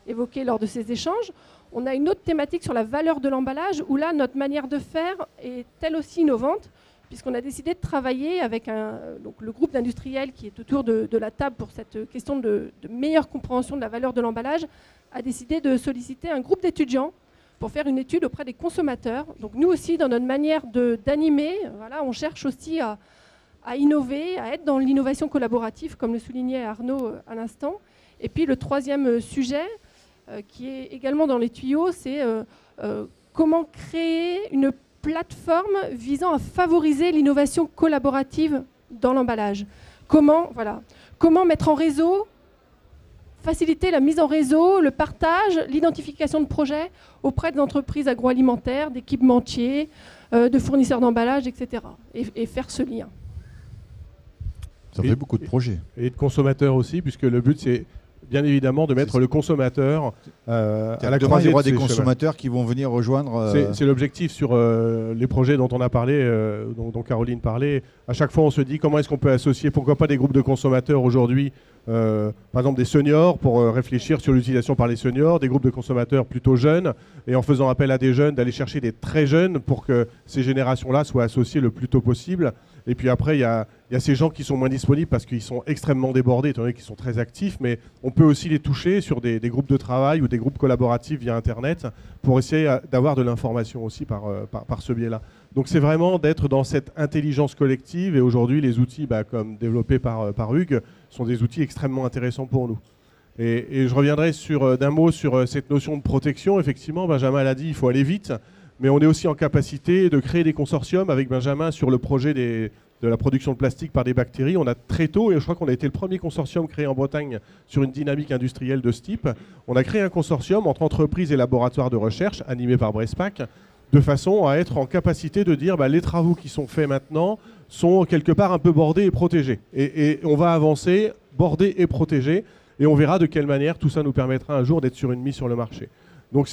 évoqué lors de ces échanges. On a une autre thématique sur la valeur de l'emballage, où là, notre manière de faire est elle aussi innovante, puisqu'on a décidé de travailler avec le groupe d'industriels qui est autour de la table pour cette question de meilleure compréhension de la valeur de l'emballage, a décidé de solliciter un groupe d'étudiants pour faire une étude auprès des consommateurs. Donc nous aussi, dans notre manière d'animer, on cherche aussi à innover, à être dans l'innovation collaborative, comme le soulignait Arnaud à l'instant. Et puis le 3e sujet, qui est également dans les tuyaux, c'est comment créer une plateforme visant à favoriser l'innovation collaborative dans l'emballage. Comment mettre en réseau, faciliter la mise en réseau, le partage, l'identification de projets auprès des entreprises agroalimentaires, d'équipementiers, de fournisseurs d'emballage, etc. Et faire ce lien. Ça fait beaucoup de projets. Et de consommateurs aussi, puisque le but c'est bien évidemment de mettre le consommateur à la Demain, croisée il y aura de des ces chemins. consommateurs qui vont venir rejoindre. C'est l'objectif sur les projets dont on a parlé, dont Caroline parlait. À chaque fois, on se dit comment est-ce qu'on peut associer, pourquoi pas des groupes de consommateurs aujourd'hui, par exemple des seniors, pour réfléchir sur l'utilisation par les seniors, des groupes de consommateurs plutôt jeunes, et en faisant appel à des jeunes, d'aller chercher des très jeunes pour que ces générations-là soient associées le plus tôt possible. Et puis après, il y a ces gens qui sont moins disponibles parce qu'ils sont extrêmement débordés, étant donné qu'ils sont très actifs, mais on peut aussi les toucher sur des groupes de travail ou des groupes collaboratifs via Internet pour essayer d'avoir de l'information aussi par ce biais-là. Donc c'est vraiment d'être dans cette intelligence collective, et aujourd'hui les outils comme développés par Hugues sont des outils extrêmement intéressants pour nous. Et je reviendrai d'un mot sur cette notion de protection. Effectivement, Benjamin l'a dit, il faut aller vite. Mais on est aussi en capacité de créer des consortiums avec Benjamin sur le projet de la production de plastique par des bactéries. On a très tôt, et je crois qu'on a été le premier consortium créé en Bretagne sur une dynamique industrielle de ce type, on a créé un consortium entre entreprises et laboratoires de recherche animé par Brespac, de façon à être en capacité de dire les travaux qui sont faits maintenant sont quelque part un peu bordés et protégés. Et on va avancer, bordés et protégés, et on verra de quelle manière tout ça nous permettra un jour d'être sur une mise sur le marché. Donc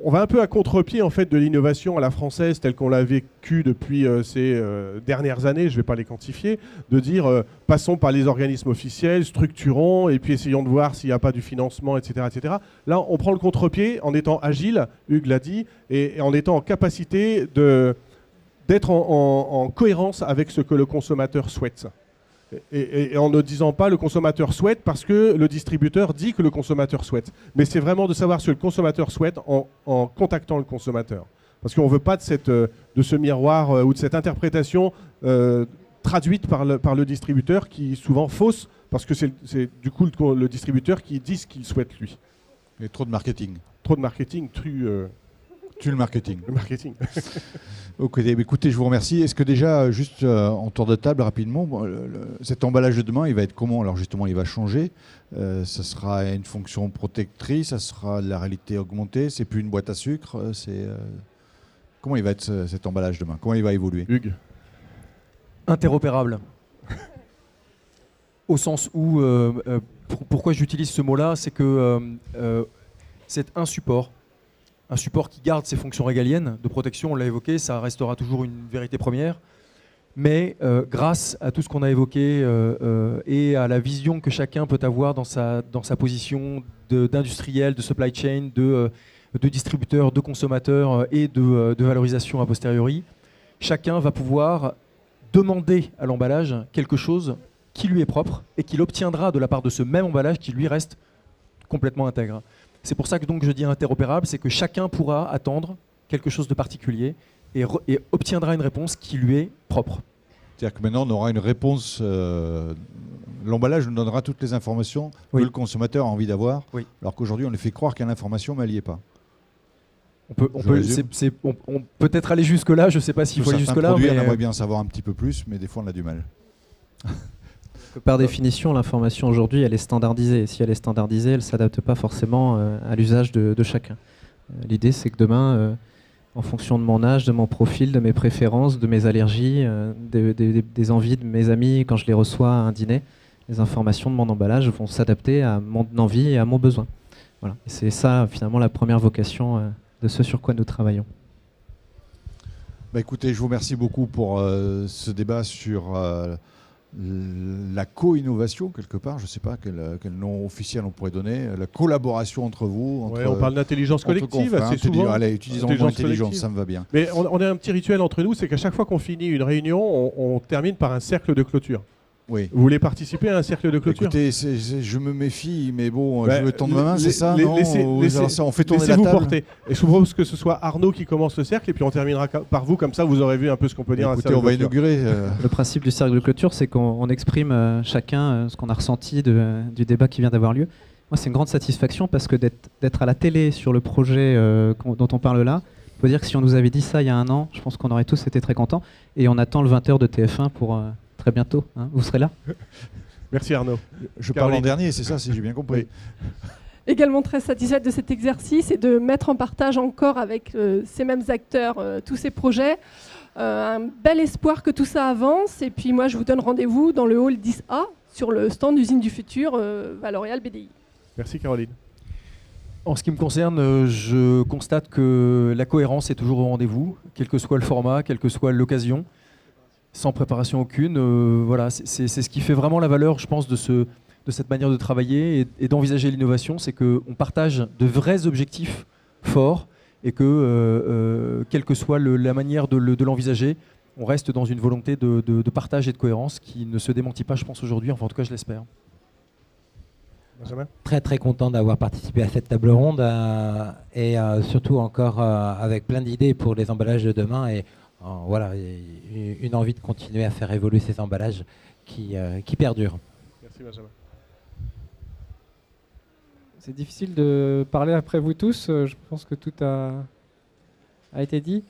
on va un peu à contre-pied en fait de l'innovation à la française telle qu'on l'a vécue depuis ces dernières années, je ne vais pas les quantifier, de dire passons par les organismes officiels, structurons et puis essayons de voir s'il n'y a pas du financement, etc., etc. Là, on prend le contre-pied en étant agile, Hugues l'a dit, et en étant en capacité d'être en cohérence avec ce que le consommateur souhaite. Et en ne disant pas le consommateur souhaite parce que le distributeur dit que le consommateur souhaite. Mais c'est vraiment de savoir ce que le consommateur souhaite en contactant le consommateur. Parce qu'on ne veut pas de ce miroir ou de cette interprétation traduite par le distributeur qui est souvent fausse parce que c'est du coup le distributeur qui dit ce qu'il souhaite lui. Et trop de marketing. Trop de marketing tue le marketing. Le marketing. Ok, écoutez, je vous remercie. Est-ce que déjà, juste en tour de table rapidement, cet emballage de demain, il va être comment? Alors justement, il va changer. Ça sera une fonction protectrice, ça sera de la réalité augmentée, c'est plus une boîte à sucre. Comment il va être cet emballage demain? Comment il va évoluer? Hugues. Interopérable. Au sens où, pourquoi j'utilise ce mot-là, c'est que c'est un support qui garde ses fonctions régaliennes de protection, on l'a évoqué, ça restera toujours une vérité première, mais grâce à tout ce qu'on a évoqué et à la vision que chacun peut avoir dans sa position d'industriel, de supply chain, de distributeur, de consommateur et de valorisation a posteriori, chacun va pouvoir demander à l'emballage quelque chose qui lui est propre et qu'il obtiendra de la part de ce même emballage qui lui reste complètement intègre. C'est pour ça que donc je dis interopérable, c'est que chacun pourra attendre quelque chose de particulier et obtiendra une réponse qui lui est propre. C'est-à-dire que maintenant on aura une réponse, l'emballage nous donnera toutes les informations que le consommateur a envie d'avoir, alors qu'aujourd'hui on lui fait croire qu'il y a l'information mais elle n'y est pas. On peut peut-être aller jusque-là, je ne sais pas s'il faut aller jusque-là. On aimerait bien savoir un petit peu plus, mais des fois on a du mal. Par définition, l'information aujourd'hui, elle est standardisée. Et si elle est standardisée, elle ne s'adapte pas forcément à l'usage de chacun. L'idée, c'est que demain, en fonction de mon âge, de mon profil, de mes préférences, de mes allergies, des envies de mes amis quand je les reçois à un dîner, les informations de mon emballage vont s'adapter à mon envie et à mon besoin. Voilà. Et c'est ça, finalement, la première vocation de ce sur quoi nous travaillons. Écoutez, je vous remercie beaucoup pour ce débat sur la co-innovation, quelque part, je ne sais pas quel nom officiel on pourrait donner, la collaboration entre vous. On parle d'intelligence collective assez souvent. Allez, utilisons l'intelligence, ça me va bien. Mais on a un petit rituel entre nous, c'est qu'à chaque fois qu'on finit une réunion, on termine par un cercle de clôture. Oui. Vous voulez participer à un cercle de clôture? Écoutez, je me méfie, mais bon, je veux tendre ma main, c'est ça? On fait tourner la table. Porter. Et je propose que ce soit Arnaud qui commence le cercle, et puis on terminera par vous, comme ça vous aurez vu un peu ce qu'on peut dire. Écoutez, on va inaugurer. Le principe du cercle de clôture, c'est qu'on exprime chacun ce qu'on a ressenti du débat qui vient d'avoir lieu. Moi, c'est une grande satisfaction parce que d'être à la télé sur le projet dont on parle là, il faut dire que si on nous avait dit ça il y a un an, je pense qu'on aurait tous été très contents. Et on attend le 20h de TF1 pour... très bientôt, hein. Vous serez là. Merci Arnaud. Je parle en dernier, c'est ça, si j'ai bien compris. Également très satisfaite de cet exercice et de mettre en partage encore avec ces mêmes acteurs tous ces projets. Un bel espoir que tout ça avance. Et puis moi, je vous donne rendez-vous dans le hall 10A sur le stand d'Usine du Futur Valorial BDI. Merci Caroline. En ce qui me concerne, je constate que la cohérence est toujours au rendez-vous, quel que soit le format, quelle que soit l'occasion, sans préparation aucune. Voilà, c'est ce qui fait vraiment la valeur, je pense, de cette manière de travailler et d'envisager l'innovation, c'est qu'on partage de vrais objectifs forts et que, quelle que soit la manière de l'envisager, on reste dans une volonté de partage et de cohérence qui ne se démentit pas, je pense, aujourd'hui. Enfin, en tout cas, je l'espère. Benjamin ? Très très content d'avoir participé à cette table ronde et surtout encore avec plein d'idées pour les emballages de demain et voilà, une envie de continuer à faire évoluer ces emballages qui perdurent. Merci Benjamin. C'est difficile de parler après vous tous. Je pense que tout a été dit.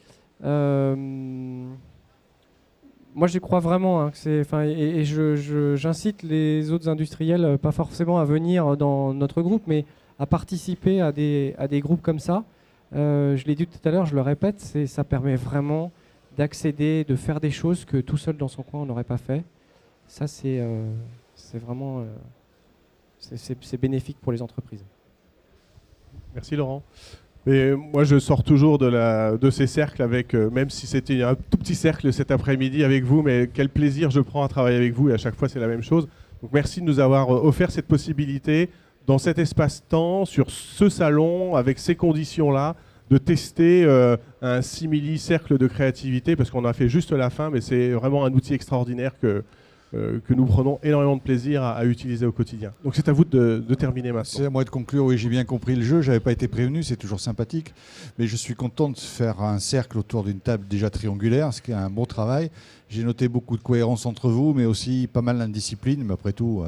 Moi, j'y crois vraiment. Hein, j'incite les autres industriels, pas forcément à venir dans notre groupe, mais à participer à des groupes comme ça. Je l'ai dit tout à l'heure, je le répète, ça permet vraiment d'accéder, de faire des choses que tout seul dans son coin on n'aurait pas fait. Ça, c'est vraiment c'est bénéfique pour les entreprises. Merci Laurent. Et moi, je sors toujours de ces cercles avec, même si c'était un tout petit cercle cet après-midi avec vous, mais quel plaisir je prends à travailler avec vous et à chaque fois c'est la même chose. Donc merci de nous avoir offert cette possibilité dans cet espace-temps, sur ce salon, avec ces conditions-là, de tester un simili-cercle de créativité, parce qu'on a fait juste la fin, mais c'est vraiment un outil extraordinaire que nous prenons énormément de plaisir à utiliser au quotidien. Donc c'est à vous de terminer maintenant. C'est à moi de conclure. Oui, j'ai bien compris le jeu. Je n'avais pas été prévenu, c'est toujours sympathique. Mais je suis content de faire un cercle autour d'une table déjà triangulaire, ce qui est un bon travail. J'ai noté beaucoup de cohérence entre vous, mais aussi pas mal d'indiscipline. Mais après tout,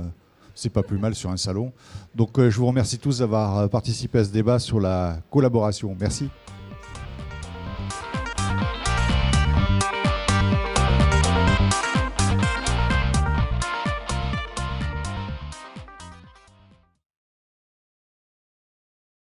c'est pas plus mal sur un salon. Donc je vous remercie tous d'avoir participé à ce débat sur la collaboration. Merci.